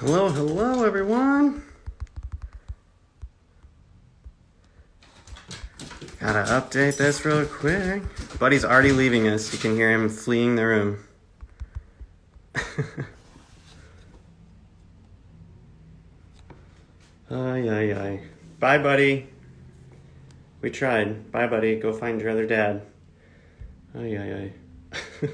Hello, hello, everyone. Gotta update this real quick. Buddy's already leaving us. You can hear him fleeing the room. Ay, ay, ay. Bye, buddy. We tried. Bye, buddy. Go find your other dad. Ay, ay, ay.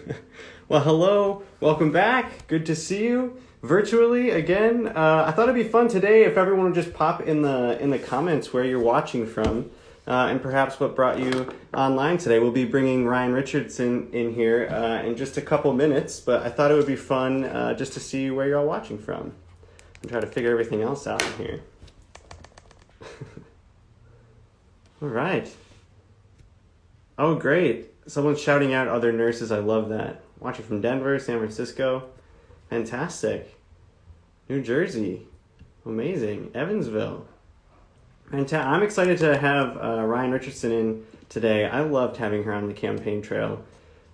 Well, hello. Welcome back. Good to see you virtually again. I thought it'd be fun today if everyone would just pop in the comments where you're watching from. And perhaps what brought you online today. We'll be bringing Ryan Richardson in here in just a couple minutes, but I thought it would be fun just to see where you're all watching from and try to figure everything else out in here. All right. Oh, great. Someone's shouting out other nurses. I love that. Watching from Denver, San Francisco. Fantastic. New Jersey. Amazing. Evansville. I'm excited to have Ryan Richardson in today. I loved having her on the campaign trail.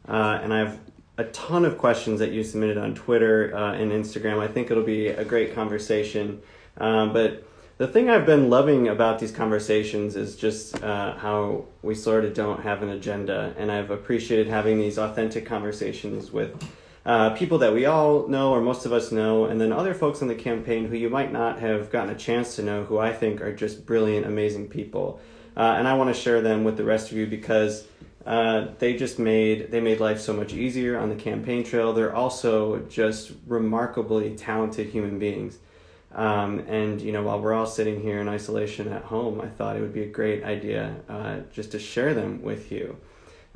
And I have a ton of questions that you submitted on Twitter and Instagram. I think it'll be a great conversation. But the thing I've been loving about these conversations is just how we sort of don't have an agenda. And I've appreciated having these authentic conversations with people that we all know, or most of us know, and then other folks on the campaign who you might not have gotten a chance to know, who I think are just brilliant, amazing people. And I want to share them with the rest of you because they made life so much easier on the campaign trail. They're also just remarkably talented human beings. And you know, while we're all sitting here in isolation at home, I thought it would be a great idea just to share them with you.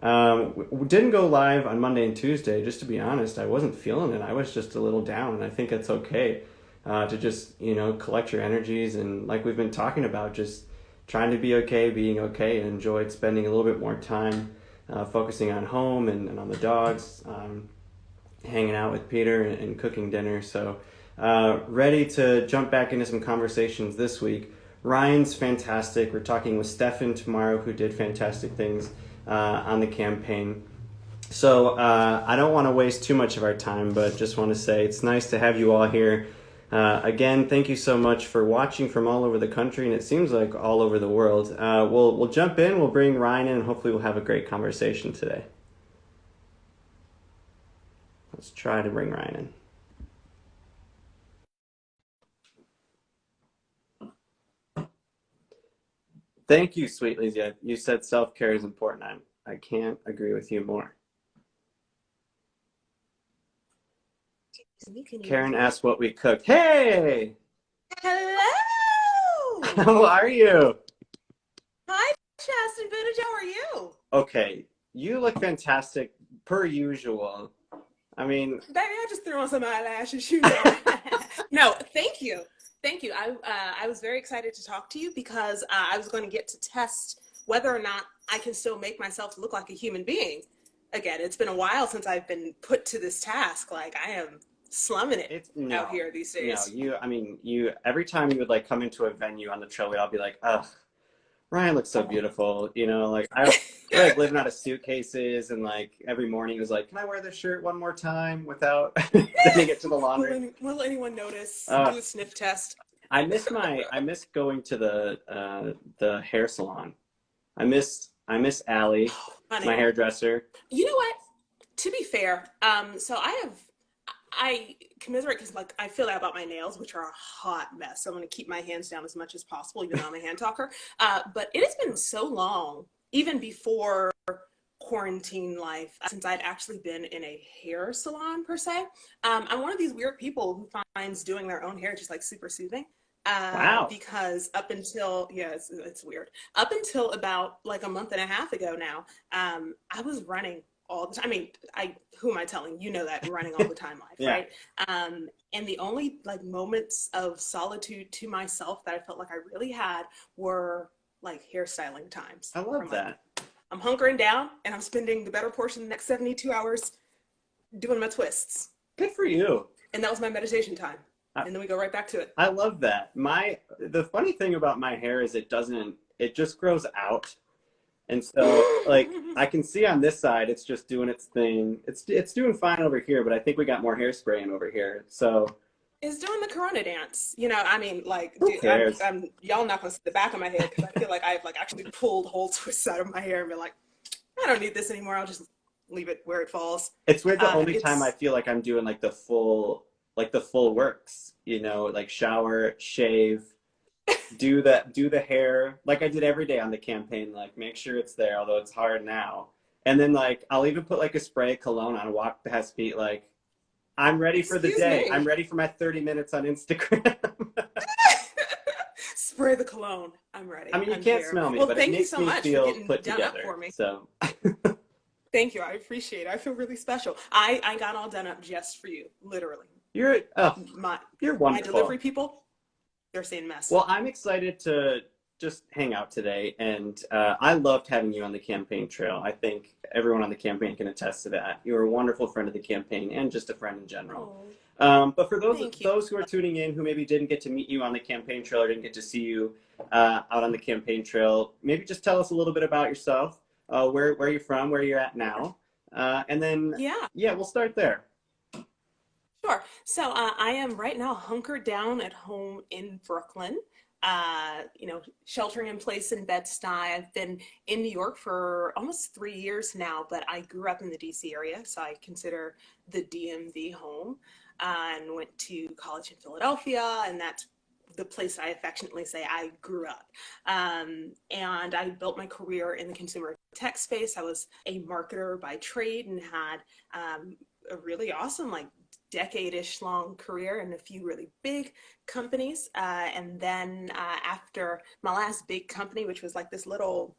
We didn't go live on Monday and Tuesday. Just to be honest, I wasn't feeling it. I was just a little down, and I think it's okay to just, you know, collect your energies, and like we've been talking about, just trying to be okay, being okay, and enjoyed spending a little bit more time focusing on home and on the dogs, hanging out with Peter and cooking dinner. So ready to jump back into some conversations this week. Ryan's fantastic. We're talking with Stefan tomorrow, who did fantastic things on the campaign. So I don't want to waste too much of our time, but just want to say it's nice to have you all here. Again, thank you so much for watching from all over the country, and it seems like all over the world. We'll jump in, we'll bring Ryan in, and hopefully we'll have a great conversation today. Let's try to bring Ryan in. Thank you, sweet Lizia. You said self-care is important. I can't agree with you more. Karen asked what we cooked. Hey! Hello! How are you? Hi, Chasten. Buttigieg, how are you? Okay, you look fantastic per usual. I mean, Baby, I just threw on some eyelashes, you know. No, thank you. Thank you. I was very excited to talk to you because I was going to get to test whether or not I can still make myself look like a human being. Again, it's been a while since I've been put to this task. Like, I am slumming it out here these days. No, you, every time you would like come into a venue on the trail, I'll be like, ugh, Ryan looks so beautiful. You know, like we're like living out of suitcases, and like every morning it was like, can I wear this shirt one more time without sending it to the laundry? Will anyone notice? Do a sniff test. I miss going to the hair salon. I miss Allie, my hairdresser. You know what? To be fair, so I commiserate because like I feel that about my nails, which are a hot mess. So I'm going to keep my hands down as much as possible, even though I'm a hand talker. But it has been so long, even before quarantine life, since I'd actually been in a hair salon per se. I'm one of these weird people who finds doing their own hair just like super soothing. Wow. Because up until, it's weird. Up until about like a month and a half ago now, I was running all the time. I mean, who am I telling? You know that running all the time life, Yeah. right? And the only like moments of solitude to myself that I felt like I really had were like hairstyling times. I love that. I'm hunkering down and I'm spending the better portion of the next 72 hours doing my twists. Good for you. And that was my meditation time. And then we go right back to it. I love that. The funny thing about my hair is it just grows out. And so like I can see on this side, it's just doing its thing. It's doing fine over here, but I think we got more hairspray in over here. So is doing the Corona dance. You know, I mean, like, Who dude, cares? y'all not gonna see the back of my head because I feel like I've like actually pulled whole twists out of my hair and been like, I don't need this anymore. I'll just leave it where it falls. It's weird. The only time I It's feel like I'm doing like the full works, you know, like shower, shave, do the hair like I did every day on the campaign, like make sure it's there, although it's hard now. And then like I'll even put like a spray of cologne on, walk past feet, like I'm ready for the excuse day. I'm me. ready for my 30 minutes on Instagram. Spray the cologne. I'm I ready. mean, you I'm can't here. smell me, Well, but it thank you makes so me much for feel getting put done up together. for me. So Thank you. I appreciate it. I feel really special. I got all done up just for you, literally. you're oh, My you're my delivery wonderful. people, they're saying mess. Well, I'm excited to just hang out today, and I loved having you on the campaign trail. I think everyone on the campaign can attest to that. You're a wonderful friend of the campaign, and just a friend in general. Oh, But for thank you. those who are tuning in who maybe didn't get to meet you on the campaign trail or didn't get to see you out on the campaign trail, maybe just tell us a little bit about yourself, where you're from, where you're at now, and then Yeah. yeah, we'll start there. Sure. So I am right now hunkered down at home in Brooklyn. You know, sheltering in place in Bed-Stuy. I've been in New York for almost 3 years now, but I grew up in the DC area, so I consider the DMV home. And went to college in Philadelphia, and that's the place I affectionately say I grew up. And I built my career in the consumer tech space. I was a marketer by trade and had a really awesome, like, decade-ish long career in a few really big companies. And then after my last big company, which was like this little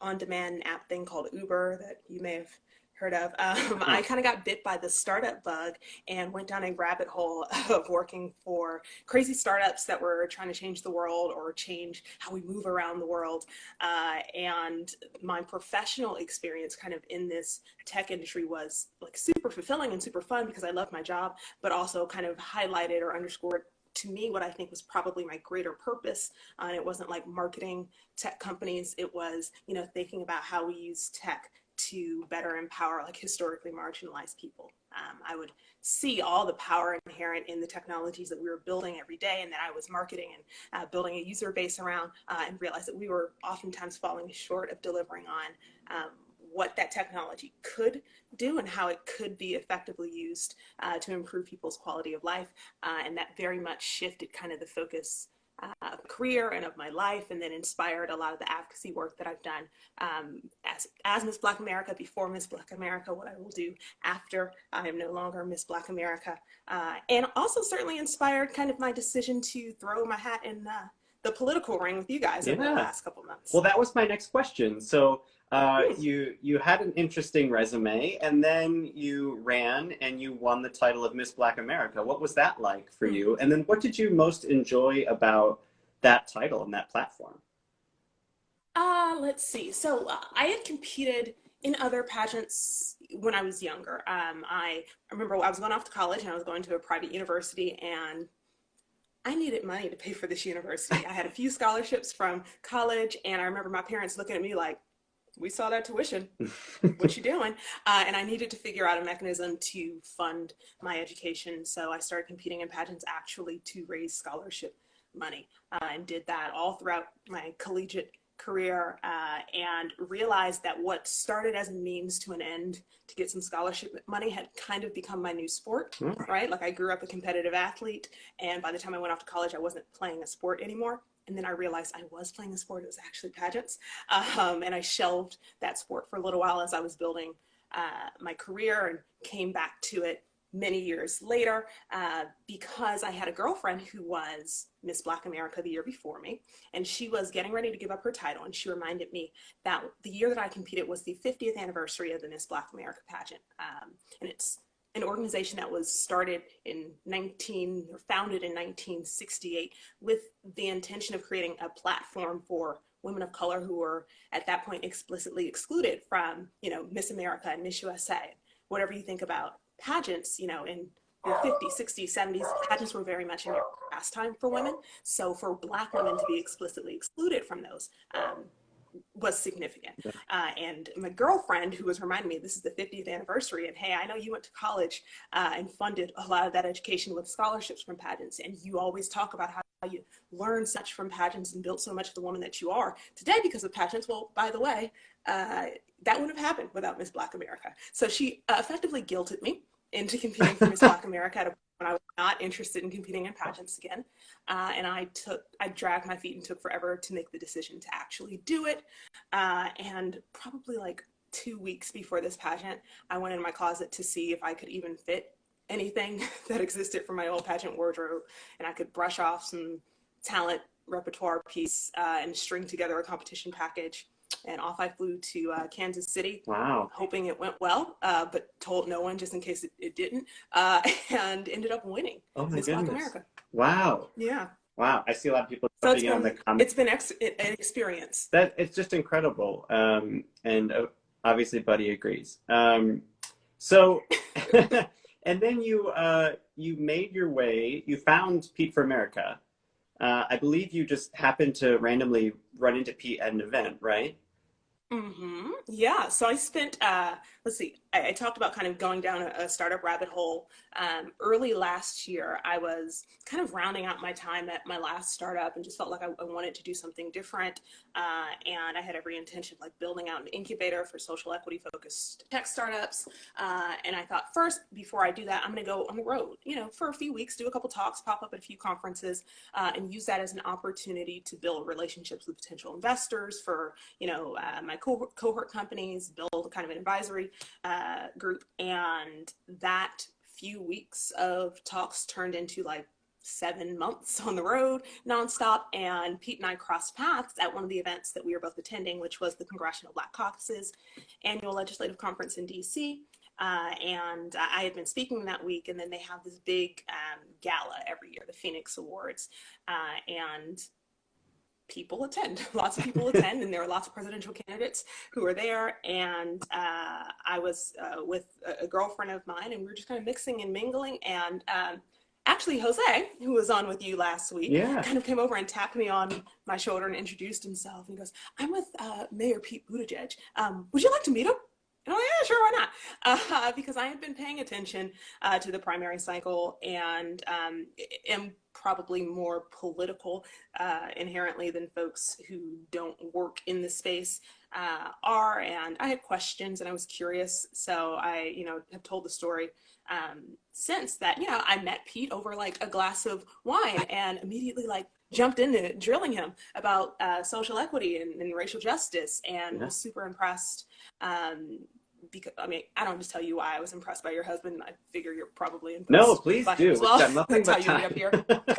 on-demand app thing called Uber that you may have heard of, I Huh. kind of got bit by the startup bug and went down a rabbit hole of working for crazy startups that were trying to change the world or change how we move around the world. And my professional experience kind of in this tech industry was like super fulfilling and super fun because I loved my job, but also kind of highlighted or underscored to me what I think was probably my greater purpose. And it wasn't like marketing tech companies. It was, you know, thinking about how we use tech to better empower like historically marginalized people. I would see all the power inherent in the technologies that we were building every day and that I was marketing and building a user base around, and realized that we were oftentimes falling short of delivering on what that technology could do and how it could be effectively used to improve people's quality of life. And that very much shifted kind of the focus of career and of my life, and then inspired a lot of the advocacy work that I've done as Miss Black America, before Miss Black America, what I will do after I am no longer Miss Black America, and also certainly inspired kind of my decision to throw my hat in the political ring with you guys over the Yeah. last couple months. Well, that was my next question. So, Hmm. you had an interesting resume, and then you ran and you won the title of Miss Black America. What was that like for Hmm. you? And then, what did you most enjoy about that title and that platform? Let's see. So I had competed in other pageants when I was younger. I remember I was going off to college and I was going to a private university, and I needed money to pay for this university. I had a few scholarships from college, and I remember my parents looking at me like, "We saw that tuition. What you doing?" And I needed to figure out a mechanism to fund my education. So I started competing in pageants actually to raise scholarship money, and did that all throughout my collegiate career, and realized that what started as a means to an end to get some scholarship money had kind of become my new sport, All right. right? Like, I grew up a competitive athlete, and by the time I went off to college, I wasn't playing a sport anymore. And then I realized I was playing a sport. It was actually pageants. And I shelved that sport for a little while as I was building my career, and came back to it many years later, because I had a girlfriend who was Miss Black America the year before me, and she was getting ready to give up her title. And she reminded me that the year that I competed was the 50th anniversary of the Miss Black America pageant. And it's an organization that was started in 19 or founded in 1968 with the intention of creating a platform for women of color who were at that point explicitly excluded from, you know, Miss America and Miss USA. Whatever you think about pageants, you know, in the 50s, 60s, 70s, pageants were very much in your pastime for women. So for Black women to be explicitly excluded from those was significant. And my girlfriend, who was reminding me, this is the 50th anniversary, and hey, I know you went to college and funded a lot of that education with scholarships from pageants, and you always talk about how you learned such from pageants and built so much of the woman that you are today because of pageants. Well, by the way, that wouldn't have happened without Miss Black America. So she effectively guilted me into competing for Miss Black America at a point when I was not interested in competing in pageants again. And I dragged my feet and took forever to make the decision to actually do it. And probably like 2 weeks before this pageant, I went in my closet to see if I could even fit anything that existed from my old pageant wardrobe, and I could brush off some talent repertoire piece and string together a competition package. And off I flew to Kansas City. Wow. Hoping it went well, but told no one just in case it didn't, and ended up winning Miss Black America. Wow. Yeah. Wow. I see a lot of people So jumping on the comments. It's been an experience. It's just incredible. And obviously Buddy agrees. So, and then you made your way, you found Pete for America. I believe you just happened to randomly run into Pete at an event, right? Mm-hmm. Yeah. So I spent, let's see, I talked about kind of going down a startup rabbit hole. Early last year, I was kind of rounding out my time at my last startup and just felt like I wanted to do something different. And I had every intention of like building out an incubator for social equity focused tech startups. And I thought first, before I do that, I'm going to go on the road, for a few weeks, do a couple talks, pop up at a few conferences, and use that as an opportunity to build relationships with potential investors for, my cohort companies, build kind of an advisory group. And that few weeks of talks turned into like 7 months on the road nonstop. And Pete and I crossed paths at one of the events that we were both attending, which was the Congressional Black Caucus's annual legislative conference in DC. And I had been speaking that week, and then they have this big gala every year, the Phoenix Awards. And people attend, lots of people attend, and there are lots of presidential candidates who are there. And I was with a girlfriend of mine, and we were just kind of mixing and mingling. And actually, Jose, who was on with you last week, kind of came over and tapped me on my shoulder and introduced himself. And he goes, "I'm with Mayor Pete Buttigieg. Would you like to meet him?" And I'm like, "Yeah, sure, why not?" Because I had been paying attention to the primary cycle and am probably more political inherently than folks who don't work in the space are. And I had questions and I was curious. So I, have told the story since that, I met Pete over like a glass of wine and immediately like jumped into drilling him about social equity and racial justice, and was super impressed. Because I don't just tell you why I was impressed by your husband. I figure you're probably impressed. No, please do. As well. Got nothing That's but how you time. end up here.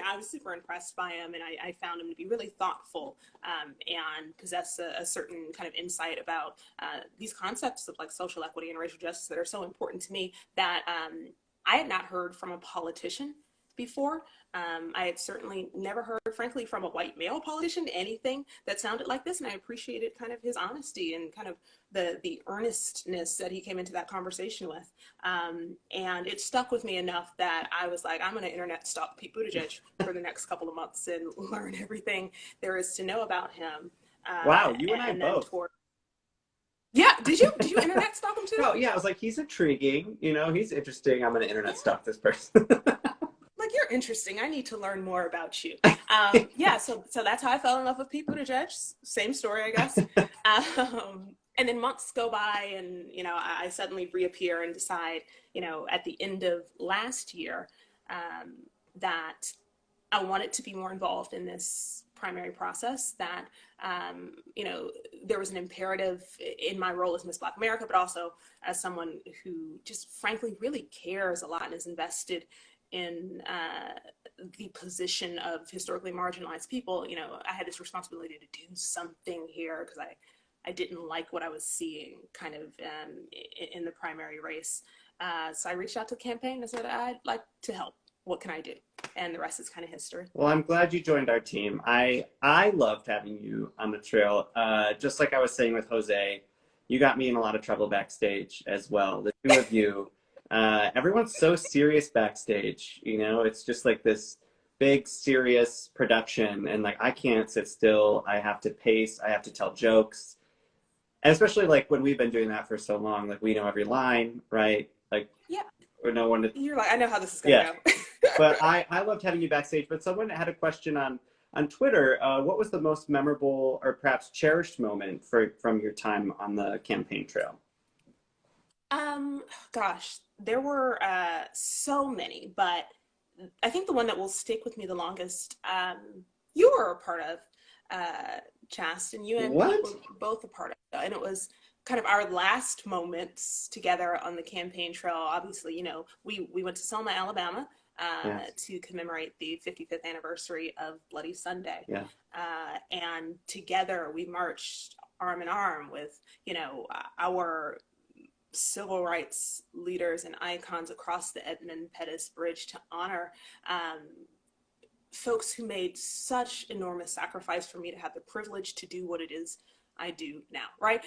I was super impressed by him, and I found him to be really thoughtful and possess a certain kind of insight about these concepts of like social equity and racial justice that are so important to me that I had not heard from a politician before. I had certainly never heard, frankly, from a white male politician anything that sounded like this, and I appreciated kind of his honesty and kind of the earnestness that he came into that conversation with. And it stuck with me enough that I was like, I'm going to internet stalk Pete Buttigieg for the next couple of months and learn everything there is to know about him. Wow, you and I both. Yeah, did you internet stalk him too? No, yeah, I was like, he's intriguing, he's interesting. I'm going to internet stalk this person. Like, you're interesting. I need to learn more about you. So that's how I fell in love with Pete Buttigieg. Same story, I guess. And then months go by, and I suddenly reappear and decide, at the end of last year, that I wanted to be more involved in this primary process. That there was an imperative in my role as Miss Black America, but also as someone who just frankly really cares a lot and is invested in the position of historically marginalized people. I had this responsibility to do something here because I didn't like what I was seeing kind of in the primary race. So I reached out to the campaign and said, I'd like to help. What can I do? And the rest is kind of history. Well, I'm glad you joined our team. I loved having you on the trail. Just like I was saying with Jose, you got me in a lot of trouble backstage as well. The two of you. Everyone's so serious backstage, it's just like this big serious production, and like I can't sit still. I have to pace. I have to tell jokes, and especially like when we've been doing that for so long, like we know every line, right? Like Yeah. we know when to. You're like, I know how this is Yeah. gonna go. But I loved having you backstage. But someone had a question on Twitter. What was the most memorable or perhaps cherished moment from your time on the campaign trail? Gosh, there were so many, but I think the one that will stick with me the longest, you were a part of, Chasten. You and Pete What? were both a part of it, and it was kind of our last moments together on the campaign trail. Obviously, you know, we went to Selma, Alabama, Yes. to commemorate the 55th anniversary of Bloody Sunday, Yeah. and together we marched arm in arm with, you know, our civil rights leaders and icons across the Edmund Pettus Bridge to honor um, folks who made such enormous sacrifice for me to have the privilege to do what it is I do now, right?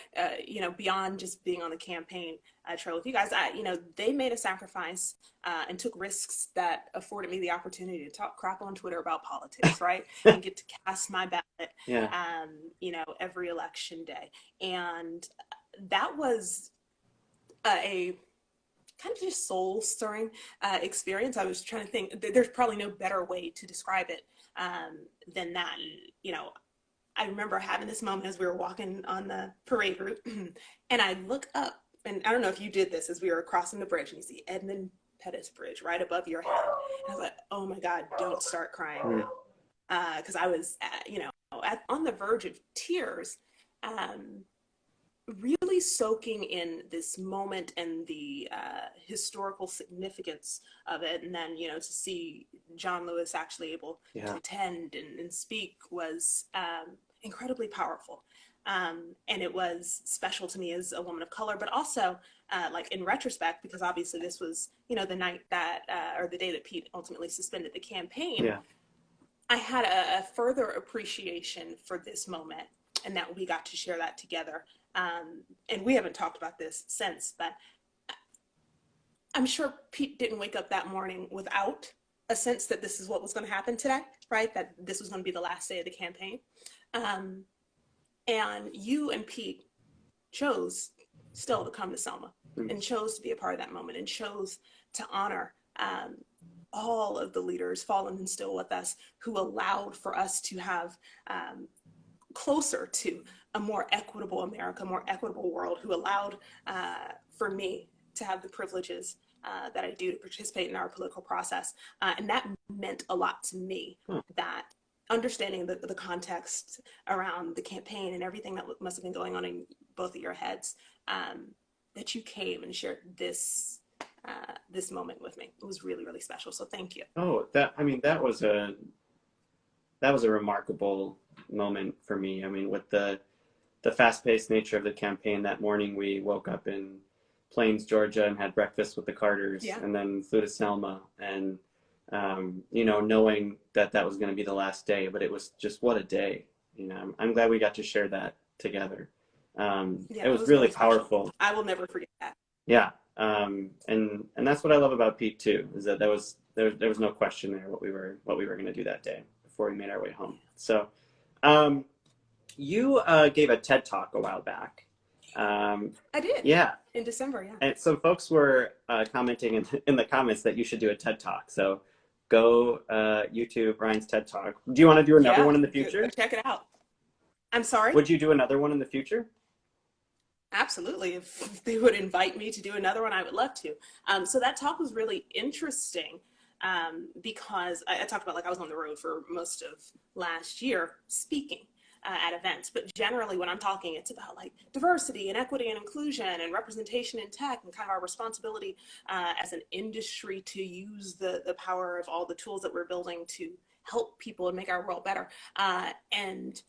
You know, beyond just being on the campaign trail with you guys, you know, they made a sacrifice and took risks that afforded me the opportunity to talk crap on Twitter about politics, right? And get to cast my ballot, Yeah. you know, every election day. And that was a kind of just soul stirring experience. I was trying to think, there's probably no better way to describe it than that. And, you know, I remember having this moment as we were walking on the parade route, and I look up, and I don't know if you did this as we were crossing the bridge, and you see Edmund Pettus Bridge right above your head. And I was like, oh my God, don't start crying Mm. now. Because I was, you know, on the verge of tears. Really soaking in this moment and the historical significance of it, and then, you know, to see John Lewis actually able to attend and speak was incredibly powerful, and it was special to me as a woman of color, but also like in retrospect, because obviously this was, you know, the night that or the day that Pete ultimately suspended the campaign. Yeah. I had a further appreciation for this moment, and that we got to share that together. And we haven't talked about this since, but I'm sure Pete didn't wake up that morning without a sense that this is what was going to happen today, right? That this was going to be the last day of the campaign. And you and Pete chose still to come to Selma and chose to be a part of that moment and chose to honor all of the leaders fallen and still with us who allowed for us to have closer to a more equitable America, more equitable world, who allowed for me to have the privileges that I do to participate in our political process. And that meant a lot to me, that understanding the context around the campaign and everything that must have been going on in both of your heads, that you came and shared this this moment with me. It was really, really special. So thank you. Oh, that was a remarkable moment for me. I mean, with the fast-paced nature of the campaign, that morning we woke up in Plains, Georgia, and had breakfast with the Carters, and then flew to Selma, and you know, knowing that was going to be the last day, but it was just, what a day. You know, I'm glad we got to share that together. It was really powerful. I will never forget that. Yeah, and that's what I love about Pete too, is that there was no question there what we were going to do that day before we made our way home. So, you gave a TED Talk a while back. I did. Yeah. In December, yeah. And some folks were commenting in the comments that you should do a TED Talk. So go YouTube Ryan's TED Talk. Do you want to do another one in the future? Go check it out. I'm sorry? Would you do another one in the future? Absolutely. If they would invite me to do another one, I would love to. So that talk was really interesting because I talked about, like, I was on the road for most of last year speaking at events, but generally when I'm talking, it's about like diversity and equity and inclusion and representation in tech and kind of our responsibility as an industry to use the power of all the tools that we're building to help people and make our world better. And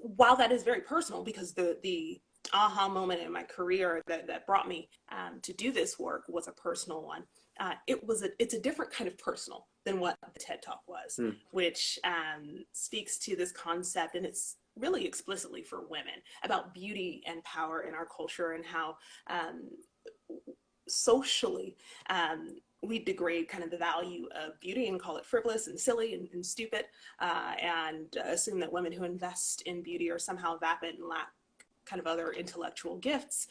while that is very personal, because the aha moment in my career that brought me to do this work was a personal one, it's a different kind of personal than what the TED Talk was, which speaks to this concept, and it's really explicitly for women, about beauty and power in our culture, and how socially we degrade kind of the value of beauty and call it frivolous and silly and stupid, and assume that women who invest in beauty are somehow vapid and lack kind of other intellectual gifts,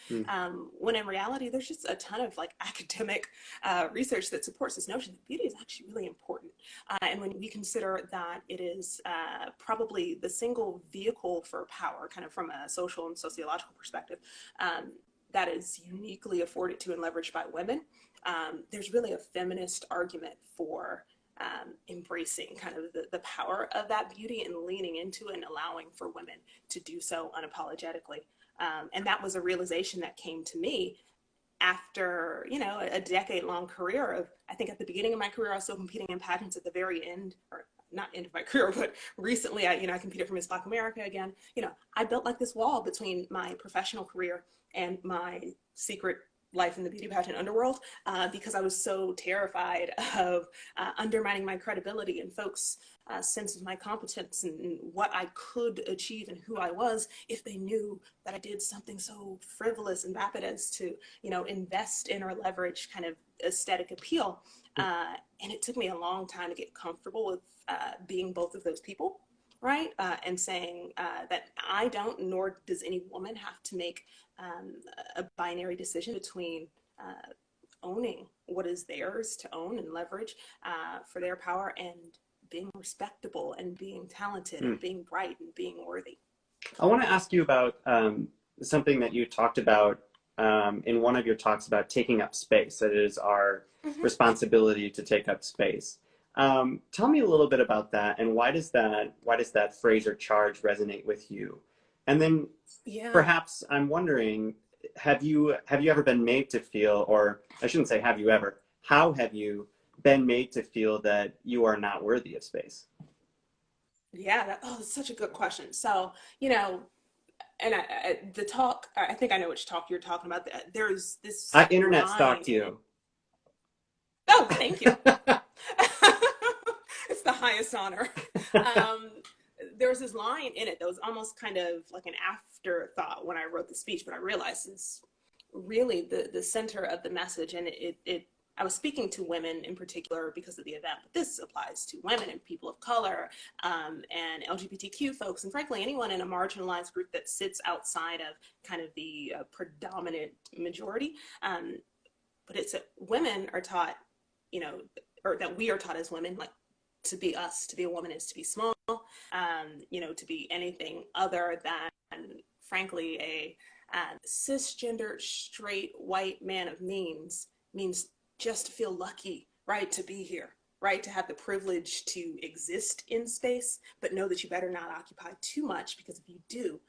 when in reality there's just a ton of like academic research that supports this notion that beauty is actually really important. And when we consider that it is probably the single vehicle for power, kind of from a social and sociological perspective, that is uniquely afforded to and leveraged by women, there's really a feminist argument for embracing kind of the power of that beauty and leaning into and allowing for women to do so unapologetically. And that was a realization that came to me after, you know, a decade-long career of, I think at the beginning of my career, I was still competing in pageants. At the very end, or not end of my career, but recently, I competed for Miss Black America again. You know, I built like this wall between my professional career and my secret life in the beauty pageant underworld, because I was so terrified of undermining my credibility and folks' sense of my competence and what I could achieve and who I was if they knew that I did something so frivolous and vapid as to, you know, invest in or leverage kind of aesthetic appeal. And it took me a long time to get comfortable with being both of those people, right? And saying that I don't, nor does any woman, have to make a binary decision between owning what is theirs to own and leverage for their power, and being respectable and being talented and being bright and being worthy. I want to ask you about something that you talked about in one of your talks about taking up space. That it is our responsibility to take up space. Tell me a little bit about that, and why does that phrase or charge resonate with you? And then perhaps I'm wondering, have you ever been made to feel, or I shouldn't say have you ever, how have you been made to feel that you are not worthy of space? Yeah, that's such a good question. So, you know, and the talk, I think I know which talk you're talking about. There's this I internet line stalked in it. you. Oh, thank you. It's the highest honor. There was this line in it that was almost kind of like an afterthought when I wrote the speech, but I realized it's really the center of the message. And I was speaking to women in particular because of the event, but this applies to women and people of color, and LGBTQ folks, and frankly, anyone in a marginalized group that sits outside of kind of the predominant majority. But it's women are taught, you know, or that we are taught as women, like, to be us, to be a woman is to be small, you know, to be anything other than, frankly, a cisgender, straight, white man of means just to feel lucky, right, to be here, right, to have the privilege to exist in space, but know that you better not occupy too much, because if you do,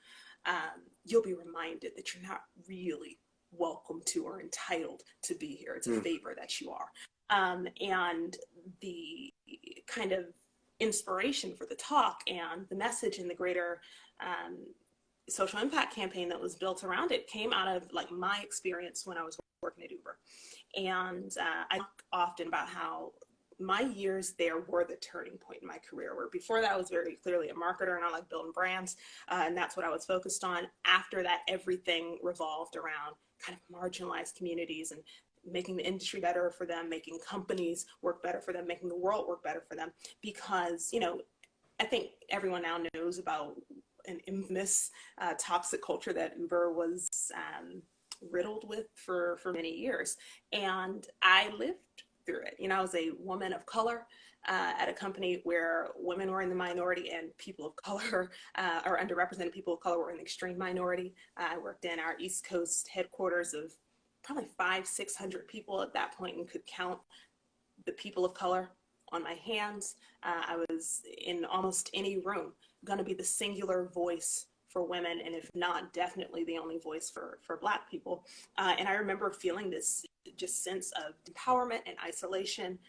you'll be reminded that you're not really welcome to or entitled to be here. It's a favor that you are. And the kind of inspiration for the talk and the message and the greater social impact campaign that was built around it came out of like my experience when I was working at Uber. And I talk often about how my years there were the turning point in my career, where before that I was very clearly a marketer and I like building brands, and that's what I was focused on. After that, everything revolved around kind of marginalized communities and making the industry better for them, making companies work better for them, making the world work better for them. Because, you know, I think everyone now knows about an infamous toxic culture that Uber was riddled with for many years. And I lived through it. You know, I was a woman of color at a company where women were in the minority and people of color, or underrepresented people of color, were in the extreme minority. I worked in our East Coast headquarters of probably 500-600 people at that point, and could count the people of color on my hands. I was in almost any room going to be the singular voice for women, and if not, definitely the only voice for Black people. And I remember feeling this just sense of empowerment and isolation,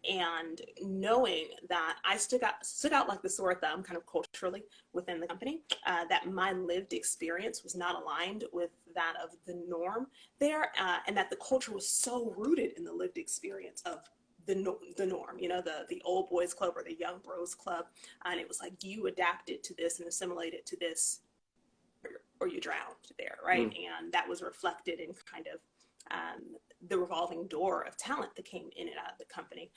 and knowing that I stood out like the sore thumb kind of culturally within the company, that my lived experience was not aligned with that of the norm there, and that the culture was so rooted in the lived experience of the norm, you know, the old boys club or the young bros club. And it was like, you adapted to this and assimilated to this, or you drowned there, right? And that was reflected in kind of the revolving door of talent that came in and out of the company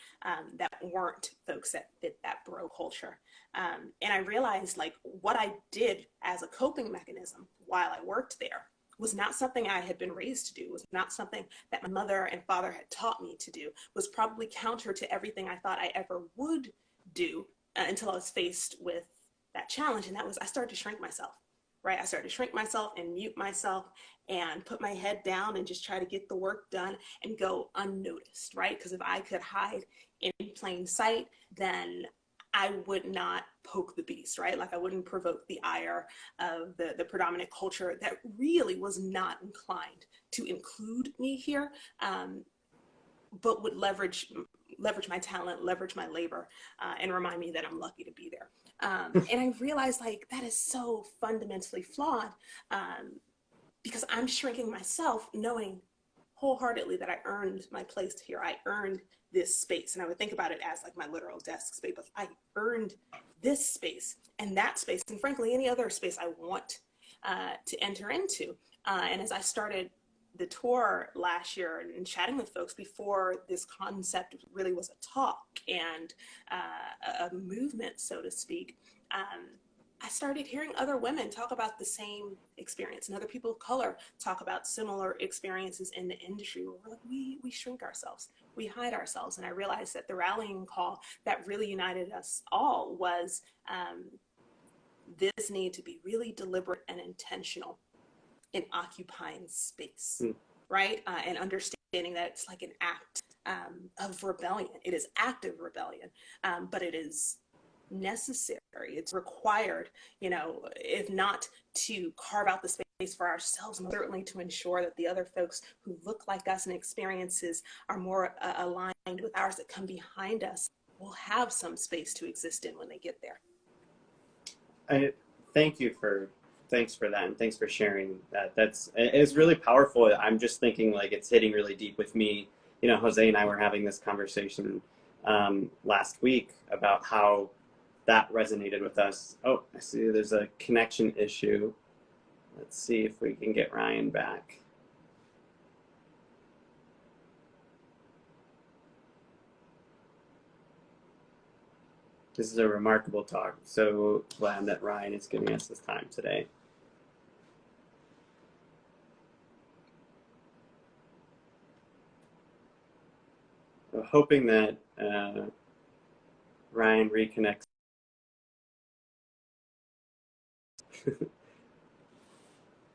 that weren't folks that fit that bro culture. And I realized like what I did as a coping mechanism while I worked there was not something I had been raised to do, was not something that my mother and father had taught me to do, was probably counter to everything I thought I ever would do until I was faced with that challenge. And that was, I started to shrink myself, right? I started to shrink myself and mute myself and put my head down and just try to get the work done and go unnoticed, right? Because if I could hide in plain sight, then I would not poke the beast, right? Like I wouldn't provoke the ire of the predominant culture that really was not inclined to include me here, but would leverage my talent, leverage my labor, and remind me that I'm lucky to be there. And I realized like that is so fundamentally flawed because I'm shrinking myself knowing wholeheartedly that I earned my place here. I earned this space. And I would think about it as like my literal desk space, but I earned this space and that space, and frankly, any other space I want to enter into. And as I started the tour last year and chatting with folks before this concept really was a talk and a movement, so to speak, I started hearing other women talk about the same experience and other people of color talk about similar experiences in the industry where we're like, we shrink ourselves, we hide ourselves. And I realized that the rallying call that really united us all was this need to be really deliberate and intentional in occupying space, right? And understanding that it's like an act of rebellion. It is active rebellion, but it is necessary. It's required, you know, if not to carve out the space for ourselves, and certainly to ensure that the other folks who look like us and experiences are more aligned with ours that come behind us will have some space to exist in when they get there. Thanks for that, and thanks for sharing that. It's really powerful. I'm just thinking like it's hitting really deep with me. You know, Jose and I were having this conversation last week about how that resonated with us. Oh, I see there's a connection issue. Let's see if we can get Ryan back. This is a remarkable talk. So glad that Ryan is giving us this time today. We're hoping that Ryan reconnects.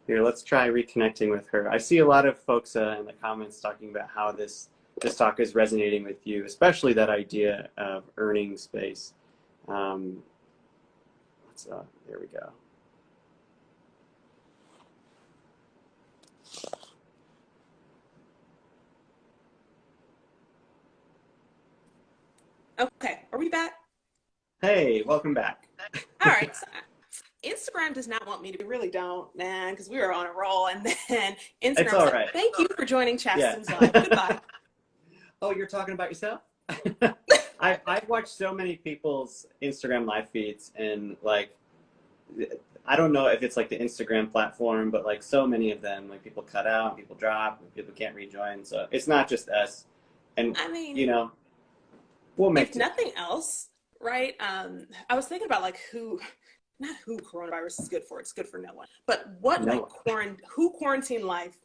Here, let's try reconnecting with her. I see a lot of folks in the comments talking about how this talk is resonating with you, especially that idea of earning space. There we go. Okay, are we back? Hey, welcome back. All right. So Instagram does not want me to. We really don't, man, because we were on a roll. And then Instagram It's all was right. like, thank you for joining Chasten's Live. Goodbye. Oh, you're talking about yourself? I watch so many people's Instagram live feeds, and like, I don't know if it's like the Instagram platform, but like so many of them, like people cut out, people drop, people can't rejoin. So it's not just us. And I mean, you know, we'll make if nothing else, right? I was thinking about like not who coronavirus is good for. It's good for no one. But what who quarantine life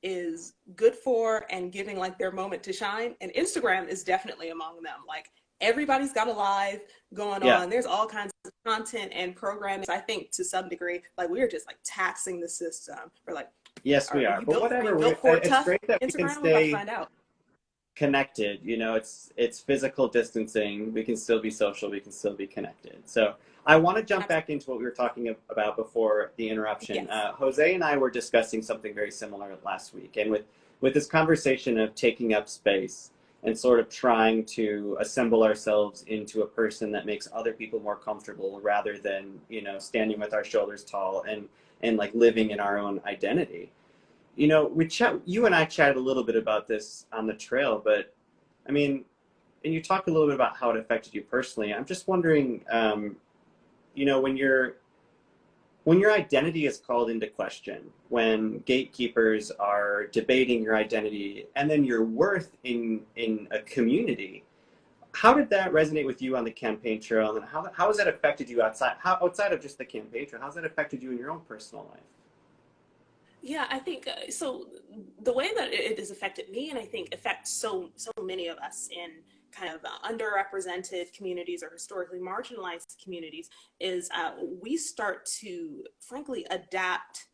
is good for and giving like their moment to shine. And Instagram is definitely among them. Like everybody's got a live going on. There's all kinds of content and programming. I think to some degree, like we're just like taxing the system. We're like, yes, we are. But whatever. It's great that we can stay connected. You know, it's physical distancing. We can still be social. We can still be connected. So I want to jump back into what we were talking about before the interruption. Yes. Jose and I were discussing something very similar last week, and with this conversation of taking up space and sort of trying to assemble ourselves into a person that makes other people more comfortable rather than, you know, standing with our shoulders tall and like living in our own identity. You know, you and I chatted a little bit about this on the trail, but I mean, and you talked a little bit about how it affected you personally. I'm just wondering, you know, when you're When your identity is called into question, when gatekeepers are debating your identity and then your worth in a community, how did that resonate with you on the campaign trail, and how has that affected you outside of just the campaign trail? How's that affected you in your own personal life? Yeah, I think so. The way that it has affected me, and I think affects so many of us in kind of underrepresented communities or historically marginalized communities, is we start to frankly adapt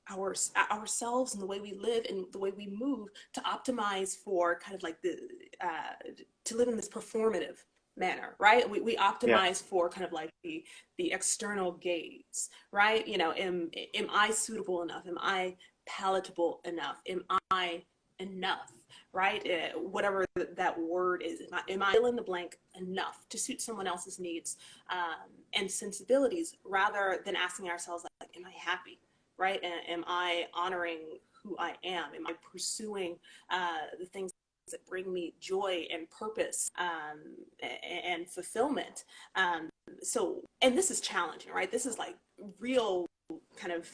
ourselves and the way we live and the way we move to optimize for kind of like the to live in this performative manner, right? We Yeah. optimize for kind of like the external gaze, right? You know, am I suitable enough? Am I palatable enough? Am I enough? Right? Whatever that word is, am I fill in the blank enough to suit someone else's needs and sensibilities, rather than asking ourselves like, am I happy? Right? Am I honoring who I am? Am I pursuing the things that bring me joy and purpose and fulfillment? And this is challenging, right? This is like real kind of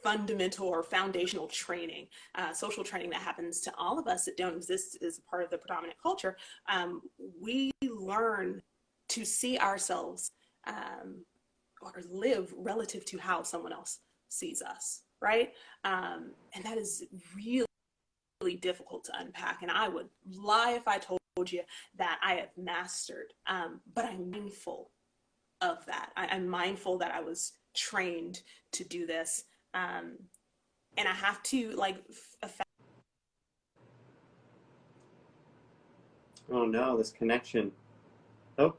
fundamental or foundational training, social training that happens to all of us that don't exist as part of the predominant culture. We learn to see ourselves or live relative to how someone else sees us, right? And that is really difficult to unpack. And I would lie if I told you that I have mastered, but I'm mindful of that. I'm mindful that I was trained to do this. And I have to like affect. Oh no, this connection. Oh,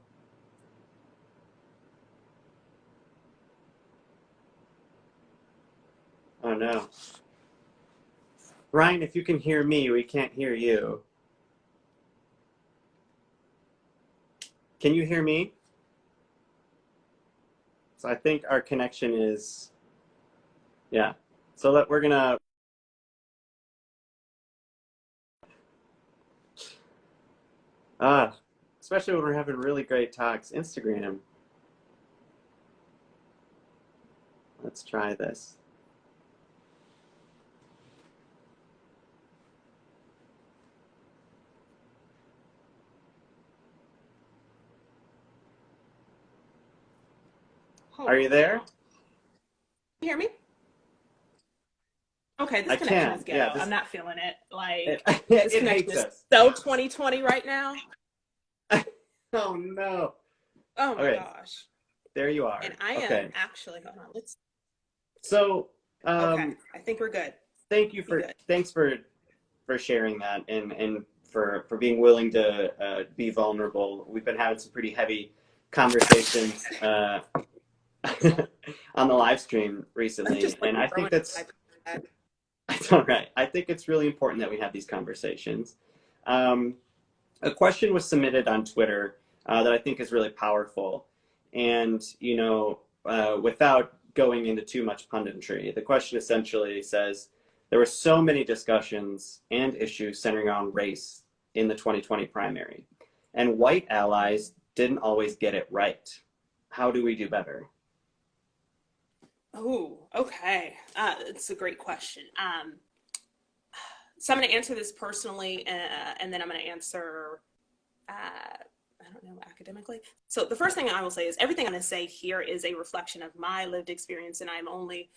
oh no. Ryan, if you can hear me, we can't hear you. Can you hear me? So I think our connection is, yeah. So that we're gonna, especially when we're having really great talks, Instagram. Let's try this. Hold Are you on there? now. Can you hear me? Okay, this I connection is can. Yeah, ghetto. I'm not feeling it. it, Like, this it connection hates is us. so 2020 right now. Oh no. Oh my Okay, gosh. there you And are. I am Okay. actually, hold on, let's, So, okay, um, I think we're good. We good. thanks for sharing that, and for being willing to be vulnerable. We've been having some pretty heavy conversations on the live stream I'm recently, just like and I think throwing that's that's all right. I think it's really important that we have these conversations. Um, a question was submitted on Twitter that I think is really powerful, and without going into too much punditry, the question essentially says there were so many discussions and issues centering on race in the 2020 primary, and white allies didn't always get it right. How do we do better? Oh, okay. It's a great question. So I'm going to answer this personally, and then I'm going to answer, I don't know, academically. So the first thing I will say is everything I'm going to say here is a reflection of my lived experience, and I'm only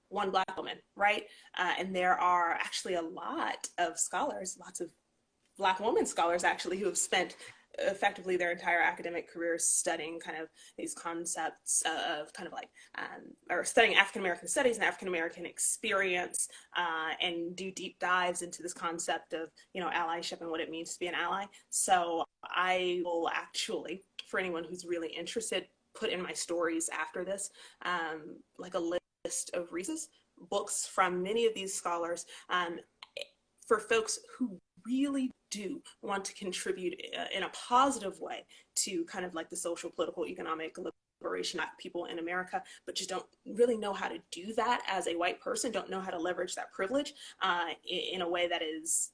one Black woman, right? And there are actually a lot of scholars, lots of Black women scholars actually, who have spent effectively their entire academic careers studying kind of these concepts of kind of like or studying African American studies and African American experience, and do deep dives into this concept of allyship and what it means to be an ally. So I will actually, for anyone who's really interested, put in my stories after this like a list of resources, books from many of these scholars, for folks who really do want to contribute in a positive way to kind of like the social, political, economic liberation of people in America, but just don't really know how to do that as a white person, don't know how to leverage that privilege in a way that is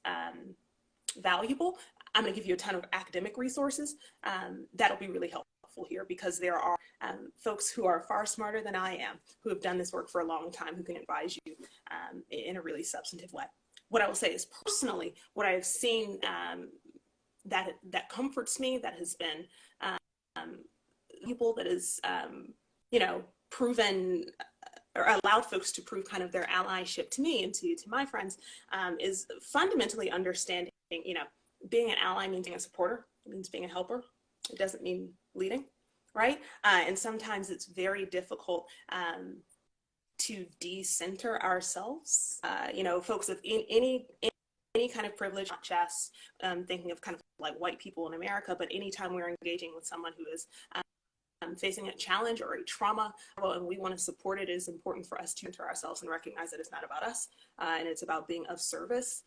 valuable. I'm going to give you a ton of academic resources that'll be really helpful helpful here, because there are folks who are far smarter than I am, who have done this work for a long time, who can advise you in a really substantive way. What I will say is, personally, what I have seen that comforts me, that has been people that is, proven or allowed folks to prove kind of their allyship to me and to my friends, is fundamentally understanding, being an ally means being a supporter, it means being a helper. It doesn't mean leading, right? And sometimes it's very difficult to decenter ourselves. Folks of any kind of privilege, not just thinking of kind of like white people in America, but anytime we're engaging with someone who is facing a challenge or a trauma, and we want to support it, is important for us to enter ourselves and recognize that it's not about us, and it's about being of service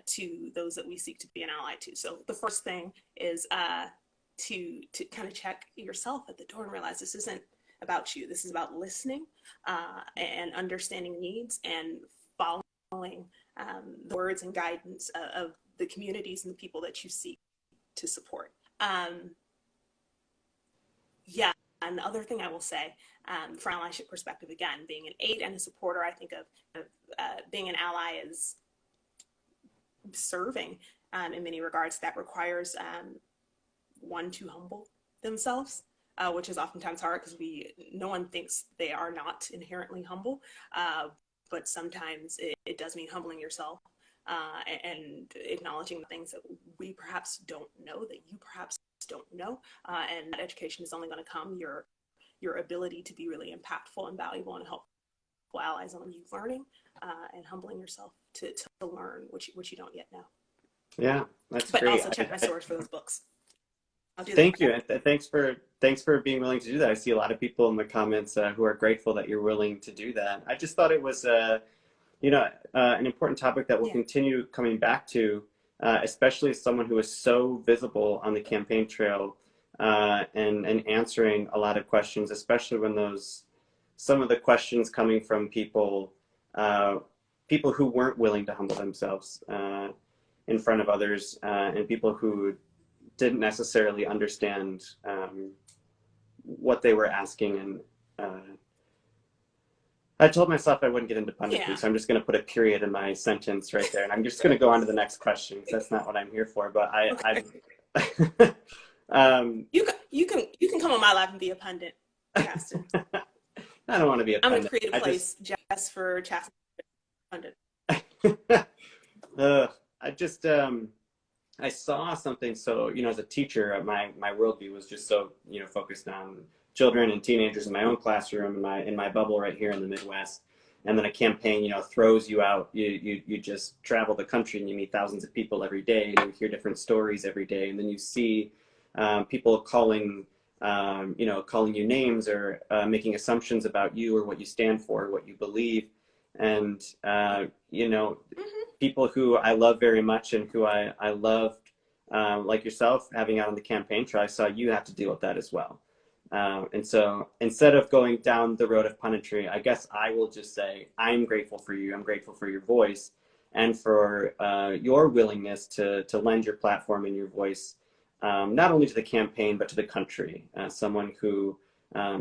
to those that we seek to be an ally to. So the first thing is to kind of check yourself at the door and realize this isn't about you. This is about listening and understanding needs and following the words and guidance of the communities and the people that you seek to support. Yeah, and the other thing I will say, from an allyship perspective, again, being an aide and a supporter, I think of being an ally as serving in many regards. That requires one to humble themselves, which is oftentimes hard because no one thinks they are not inherently humble, but sometimes it does mean humbling yourself and acknowledging the things that we perhaps don't know, that you perhaps don't know, and that education is only going to come your ability to be really impactful and valuable and helpful allies on you learning and humbling yourself to learn what you don't yet know. Yeah, that's but great. Also check my source for those books. I'll do Thank that. you, and thanks for being willing to do that. I see a lot of people in the comments who are grateful that you're willing to do that. I just thought it was an important topic that we'll continue coming back to, especially as someone who is so visible on the campaign trail and answering a lot of questions, especially when some of the questions coming from people who weren't willing to humble themselves in front of others, and people who didn't necessarily understand what they were asking. And I told myself I wouldn't get into punditry, so I'm just going to put a period in my sentence right there, and I'm just going to go on to the next question, because that's not what I'm here for. But Okay. You can come on my live and be a pundit, Chasten. I don't want to be a pundit. I'm going to create a place just for Chasten pundit. I saw something. So, as a teacher, my worldview was just so, focused on children and teenagers in my own classroom, in my bubble right here in the Midwest. And then a campaign, throws you out. You just travel the country and you meet thousands of people every day, and you hear different stories every day. And then you see people calling you names, or making assumptions about you or what you stand for, what you believe. And, people who I love very much and who I loved, like yourself, having out on the campaign trail, I saw you have to deal with that as well. And so instead of going down the road of punditry, I guess I will just say, I'm grateful for you. I'm grateful for your voice and for your willingness to lend your platform and your voice, not only to the campaign, but to the country. Someone who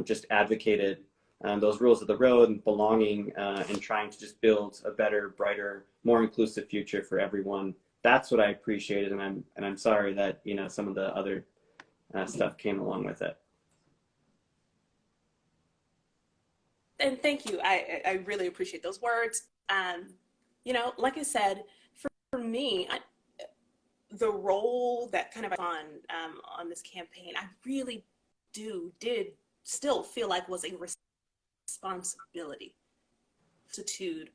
just advocated those rules of the road and belonging, and trying to just build a better, brighter, more inclusive future for everyone. That's what I appreciated, and I'm sorry that some of the other stuff came along with it. And thank you. I really appreciate those words. Like I said, for me, the role that kind of on this campaign, I really did still feel like was a responsibility, multitude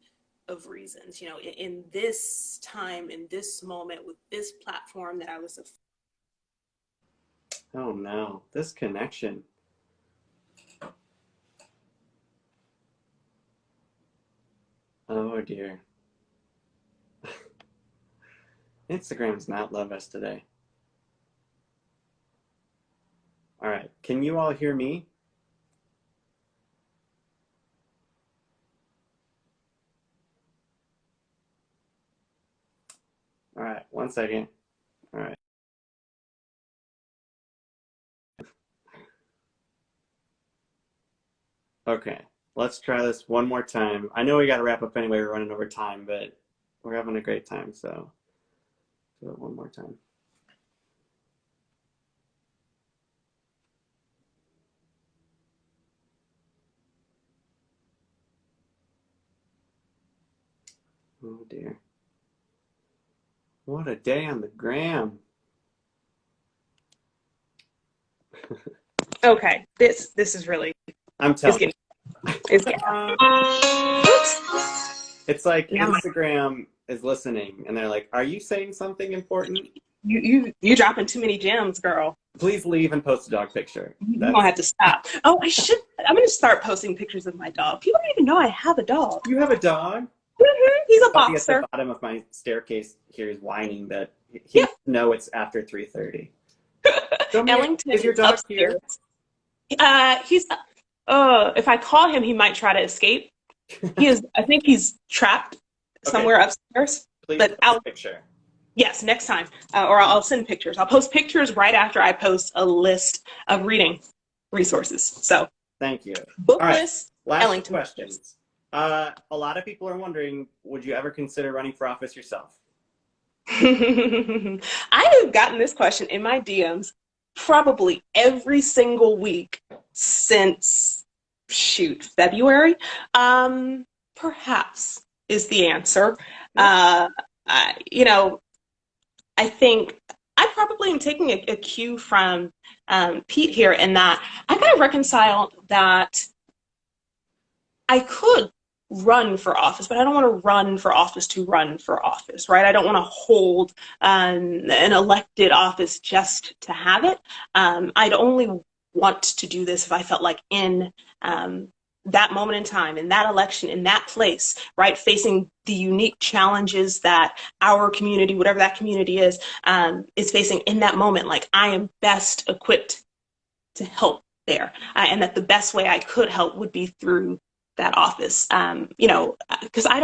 of reasons, in this time, in this moment, with this platform that I was Oh no, this connection. Oh dear. Instagram does not love us today. All right, can you all hear me? All right, 1 second. All right. Okay, let's try this one more time. I know we got to wrap up anyway. We're running over time, but we're having a great time, so do it one more time. Oh dear. What a day on the gram. Okay, this is really I'm it's telling getting it's getting. It's like Now Instagram is listening and they're like, are you saying something important? you dropping too many gems, girl. Please leave and post a dog picture. You're gonna have to stop. Oh, I should. I'm gonna start posting pictures of my dog. People don't even know I have a dog. You have a dog? He's a Bucky at the boxer. bottom of my staircase here is whining that he Yeah. know it's after 3:30. Ellington Is your dog upstairs. here? He's. If I call him, he might try to escape. He is. I think he's trapped somewhere upstairs. Please But post a picture. yes, next time, or I'll send pictures. I'll post pictures right after I post a list of reading resources. So Thank you. book All right. list. Last Ellington. questions. A lot of people are wondering, would you ever consider running for office yourself? I have gotten this question in my DMs probably every single week since February. Perhaps is the answer. You know, I think I probably am taking a cue from Pete here in that I gotta reconcile that I could run for office, but I don't want to run for office to run for office, right? I don't want to hold an elected office just to have it. I'd only want to do this if I felt like in that moment in time, in that election, in that place, right, facing the unique challenges that our community, whatever that community is facing in that moment, like I am best equipped to help there. And that the best way I could help would be through that office, you know, because I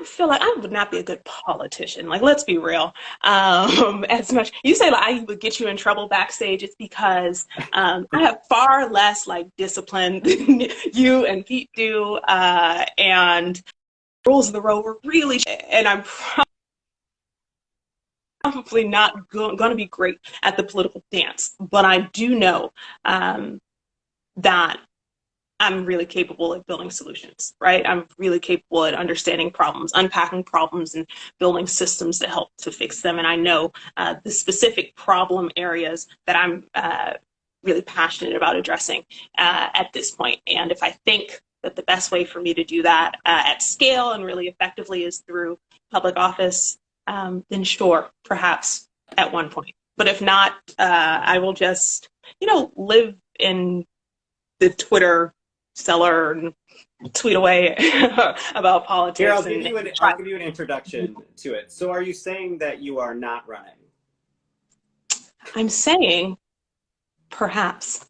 feel like I would not be a good politician. Like, let's be real. As much you say, like, I would get you in trouble backstage. It's because I have far less like discipline than you and Pete do, and rules of the road were really. And I'm probably not going to be great at the political dance, but I do know that I'm really capable at building solutions, right? I'm really capable at understanding problems, unpacking problems, and building systems that help to fix them. And I know the specific problem areas that I'm really passionate about addressing at this point. And if I think that the best way for me to do that at scale and really effectively is through public office, then sure, perhaps at one point. But if not, I will just, you know, live in the Twitter cellar and tweet away about politics. Here, I'll give you an introduction to it. So are you saying that you are not running? I'm saying perhaps.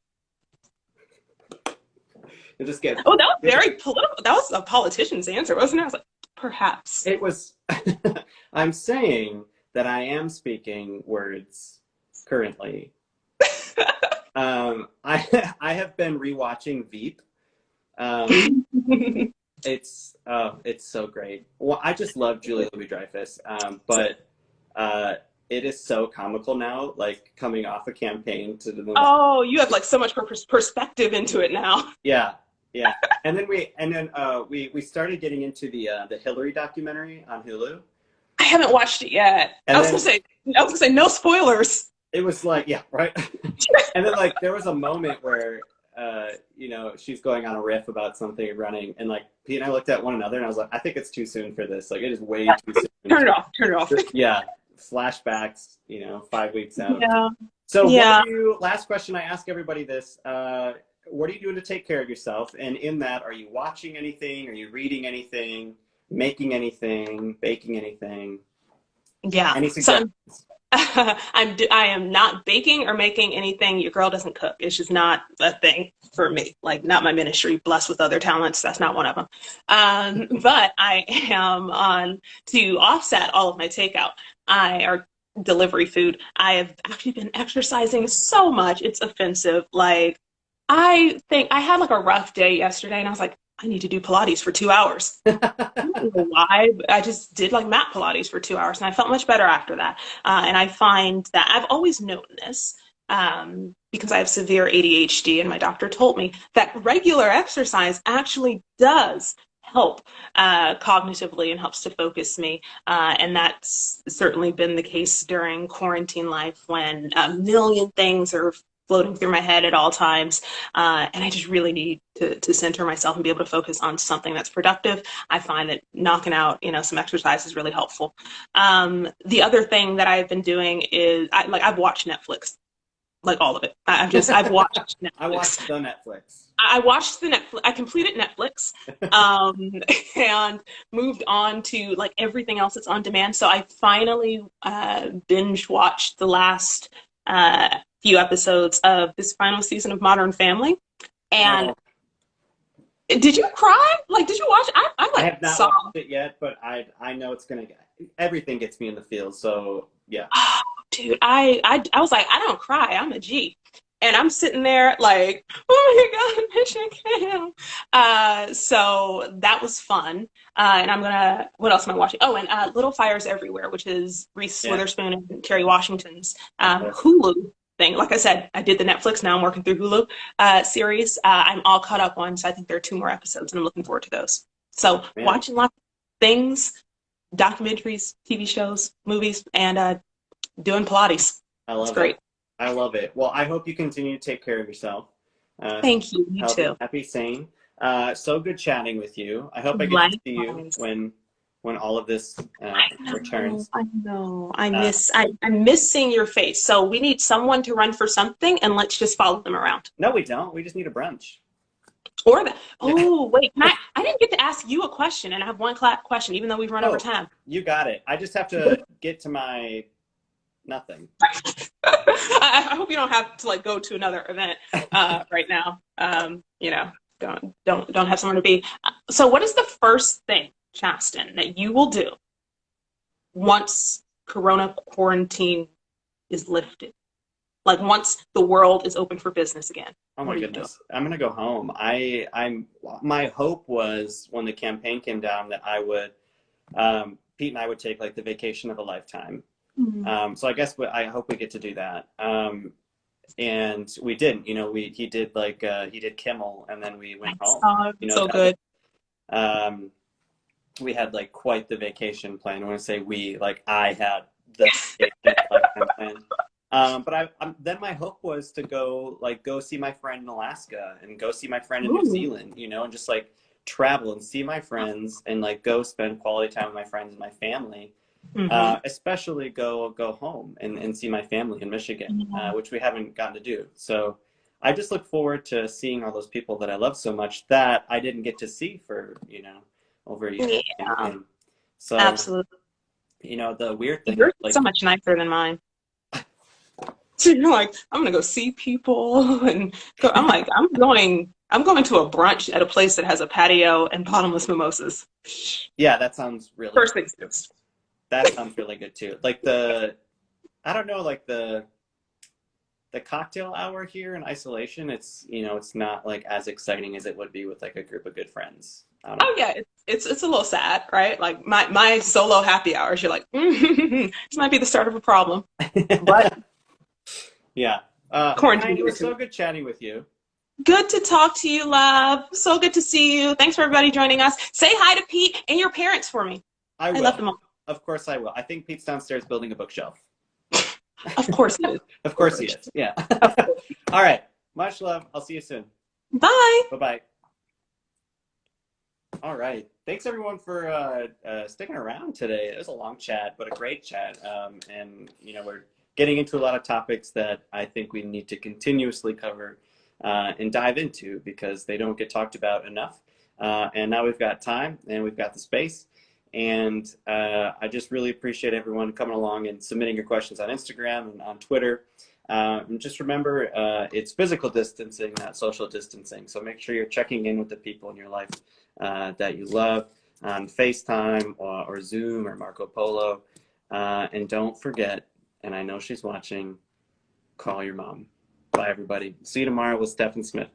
You'll just get. Oh, that was very political. That was a politician's answer, wasn't it? I was like, perhaps. It was. I'm saying that I am speaking words currently. I have been rewatching Veep. It's so great. Well, I just love Julia Louis-Dreyfus, but it is so comical now, like coming off a campaign to the movie. Oh, you have like so much perspective into it now. Yeah. And then we started getting into the Hillary documentary on Hulu. I haven't watched it yet. I was gonna say no spoilers. It was like, yeah, right. And then like there was a moment where you know, she's going on a riff about something running, and like Pete and I looked at one another and I was like, I think it's too soon for this. Like it is way too soon. Turn it off. Yeah. Flashbacks, you know, 5 weeks out. Yeah. So yeah. Last question, I ask everybody this. What are you doing to take care of yourself? And in that, are you watching anything? Are you reading anything? Making anything? Baking anything? Yeah. Any suggestions? I am not baking or making anything. Your girl doesn't cook. It's just not a thing for me. Like, not my ministry, blessed with other talents. That's not one of them. But I am on to offset all of my takeout. Or delivery food. I have actually been exercising so much. It's offensive. Like, I think I had like a rough day yesterday and I was like, I need to do Pilates for 2 hours. I don't know why, but I just did like mat Pilates for 2 hours and I felt much better after that. And I find that I've always known this because I have severe ADHD, and my doctor told me that regular exercise actually does help cognitively and helps to focus me. And that's certainly been the case during quarantine life when a million things are floating through my head at all times. And I just really need to center myself and be able to focus on something that's productive. I find that knocking out, some exercise is really helpful. The other thing that I've been doing is I've watched Netflix, like all of it. I've watched Netflix. I watched the Netflix. I watched the Netflix. I completed Netflix, and moved on to like everything else that's on demand. So I finally binge watched the last few episodes of this final season of Modern Family. And Oh, did you cry? Like, did you watch? I I like have not saw. watched it yet, but I know it's gonna get everything gets me in the feels. So yeah. Oh, dude, I was like, I don't cry. I'm a G. And I'm sitting there like, oh my God, Mission Cam. So that was fun. And what else am I watching? Oh, and Little Fires Everywhere, which is Reese Yeah. Witherspoon and Kerry Washington's Okay. Hulu thing. Like I said, I did the Netflix. Now I'm working through Hulu series. I'm all caught up on, so I think there are 2 more episodes, and I'm looking forward to those. So Man, watching lots of things, documentaries, TV shows, movies, and doing Pilates. I It's love it. great. I love it. Well, I hope you continue to take care of yourself. Thank you. You Healthy, too. happy, sane. So good chatting with you. I hope I get to see you Likewise. when all of this I know. returns. I know. Uh, I miss seeing your face. So we need someone to run for something, and let's just follow them around. no, we don't. We just need a brunch. Or that. Yeah. Oh, wait. I didn't get to ask you a question, and I have one question, even though we've run over Oh, time. you got it. I just have to get to my nothing. I hope you don't have to like go to another event right now. Don't have somewhere to be. So, what is the first thing, Chasten, that you will do once Corona quarantine is lifted? Like once the world is open for business again. Oh What my are you doing? goodness. I'm gonna go home. My hope was when the campaign came down that I would Pete and I would take like the vacation of a lifetime. Mm. So I guess I hope we get to do that. And we didn't, he did he did Kimmel and then we went home. So good. We had like quite the vacation plan. I want to say we, like I had the vacation lifetime plan. But then my hope was to go see my friend in Alaska and go see my friend in New Ooh. Zealand, and just like travel and see my friends and like go spend quality time with my friends and my family. Mm-hmm. Especially go home and see my family in Michigan, Yeah. which we haven't gotten to do. So I just look forward to seeing all those people that I love so much that I didn't get to see for, over a year. Yeah, And so, absolutely. the weird thing is Yours is like, so much nicer than mine. So you're like, I'm gonna go see people and go. I'm like, I'm going to a brunch at a place that has a patio and bottomless mimosas. yeah, that sounds really First good things too. first. That sounds really good too. Like I don't know, like the cocktail hour here in isolation, it's not like as exciting as it would be with like a group of good friends. I don't Oh yeah, it's a little sad, right? Like my solo happy hours, you're like, this might be the start of a problem. know. But Yeah. quarantine. Ryan, it was so good chatting with you. Good to talk to you, love. So good to see you. Thanks for everybody joining us. Say hi to Pete and your parents for me. I I love will. them all. Of course I will. I think Pete's downstairs building a bookshelf. Of course he is. Of course he is. Yeah. Of course. All right. Much love. I'll see you soon. Bye. Bye-bye. All right. Thanks everyone for sticking around today. It was a long chat, but a great chat. And we're getting into a lot of topics that I think we need to continuously cover and dive into because they don't get talked about enough. And now we've got time and we've got the space. And I just really appreciate everyone coming along and submitting your questions on Instagram and on Twitter. And just remember, it's physical distancing, not social distancing. So make sure you're checking in with the people in your life that you love on FaceTime or Zoom or Marco Polo. And don't forget, and I know she's watching, call your mom. Bye, everybody. See you tomorrow with Stephen Smith.